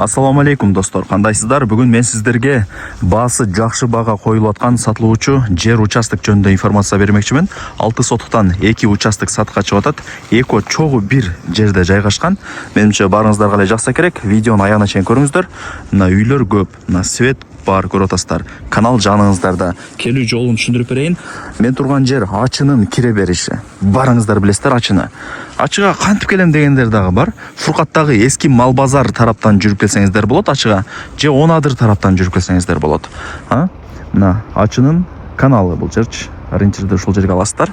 Ассаламу алейкум достор, кандайсыздар? Бүгүн мен сиздерге баасы жакшы бага коюлуп аткан сатылуучу жер участок жөнүндө информация бермекчимин. 6 сотуктан 2 участок сатка чыгып атат. Эко чогуу бир жерде жайгашкан. Менимче барыңыздарга эле жакса керек. Видеону аягына чейин көрүңүздөр. Мына үйлөр көп, мына свет бар көрүп атасыздар. Канал жаныңыздарда. Келүү жолун түшүндүрүп берейин. Мен турган жер Ачынын кире бериши. Барыңыздар билесиздер Ачыны. Ачыга кантип келем дегендер дагы бар. Фуркаттагы эски мал базар тараптан жүрүп келсеңиздер болот Ачыга, же Онадыр тараптан жүрүп келсеңиздер болот. Мына Ачынын каналы бул жерчи. Ориентирди ушул жерге аласыздар.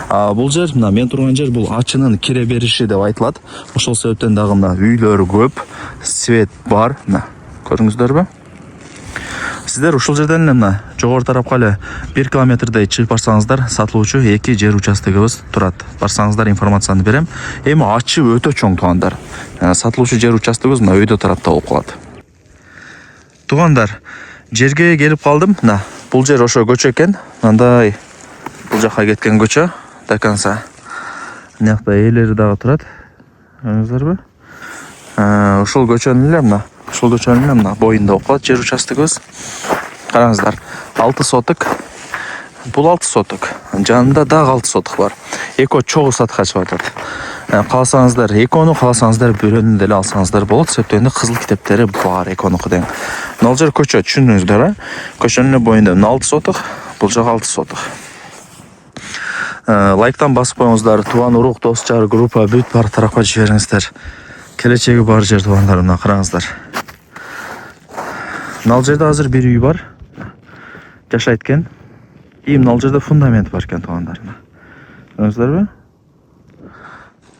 Бул жер, мына мен турган жер бул Ачынын кире бериши деп айтылат. Ошол себептен дагы мына үйлөр көп, свет бар. Мына көрүңүздөрбү? Сиздер ушул жерден эле мына жогору тарапка эле 1 километрдей чыгып барсаңыздар, сатылуучу 2 жер участогубуз турат. Барсаңыздар информацияны берем. Эми Ачы өтө чоң туугандар. Сатылуучу жер участогубуз мына өйдө тарапта болуп калат. Туугандар, жерге келип калдым. Мына бул жер ошо көчө экен. Мындай бул жакка кеткен көчө до конца. Мына жакта ээлери дагы турат. Көрүңүздөрбү? Ушул көчөнүн эле мына ушул көчөнүн эле мына боюнда болуп калат жер участогубуз. Караңыздар, 6 соток. Бул 6 соток. Жанында дагы 6 соток бар. Эко чогуу сатка чыгып атат. Кааласаңыздар экону, кааласаңыздар бирөөнү деле алсаңыздар болот. Себептен кызыл китептери бар эконуку дең. Мына жер көчө, түшүндүңүздөр, Көчөнүн эле боюнда 6 соток, бул жагы 6 соток. Лайктан басып коюңуздар. Тууган урук, дос жар, группа бүт бар тарапка жибериңиздер. Келечеги бар жер туугандар, мына караңыздар. Мына жерде азыр бир үй бар. Жашайт экен. И мына жерде фундамент бар экен туугандар. Көрүңүздөрбү?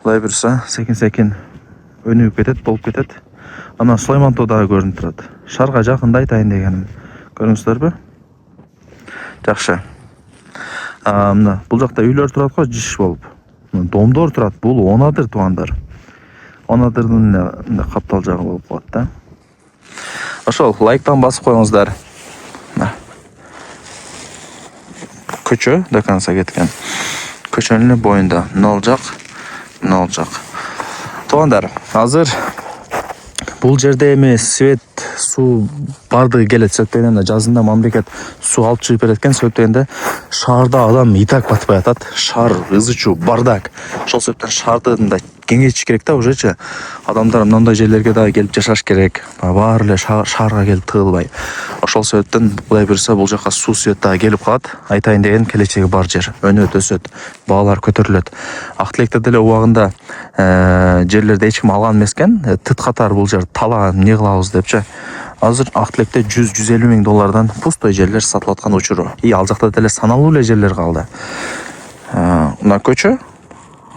Былай бурса, секин өнүгүп кетет, болуп кетет. Ана Сулайман тоо дагы көрүнүп турат. Шарга жакында айтайын дегеним. Көрүңүздөрбү? Жакшы. Мына бул жакта үйлөр турат го, жиш болуп. Домдор турат. Бул Онадыр туугандар. Онадырдын каптал жагы болуп калат да. Ошол лайктан басып коюңуздар. Көчө до конца кеткен. Көчөнүн боюнда нол жак. Туугандар, азыр бул жерде эми свет, суу бардыгы келет. Себептен жазында мамлекет суу алып чыгып берет экен. Себептен шаарда адам и так батпай атат. Шаар ызычуу, бардак. Ошол себептен шаарды мындай кеңейтиш керек да, ужечи. Адамдар мындай жерлерге дагы келип жашаш керек. Баары эле шаарга келип тыгылбай. Ошол себептен былай берсе бул жака суу свет дагы келип калат. Айтайын деген келечеги бар жер. Өнөт, өсөт, баалар көтөрүлөт. Ак тилекте деле убагында жерлерди эч ким алган эмес экен. Тыт катар бул жер тала эмне кылабыз депчи. Азыр ак тилекте 100-150 миң доллардан пустой жерлер сатылып аткан учуру. И ал жакта деле саналуу эле жерлер калды. Мына көчө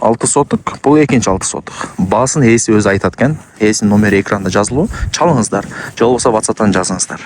6 соток, бул экинчи 6 соток. Баасын ээси өзү айтат экен. Ээсинин номери экранда жазылуу. Чалыңыздар. Же болбосо WhatsApp'тан жазыңыздар.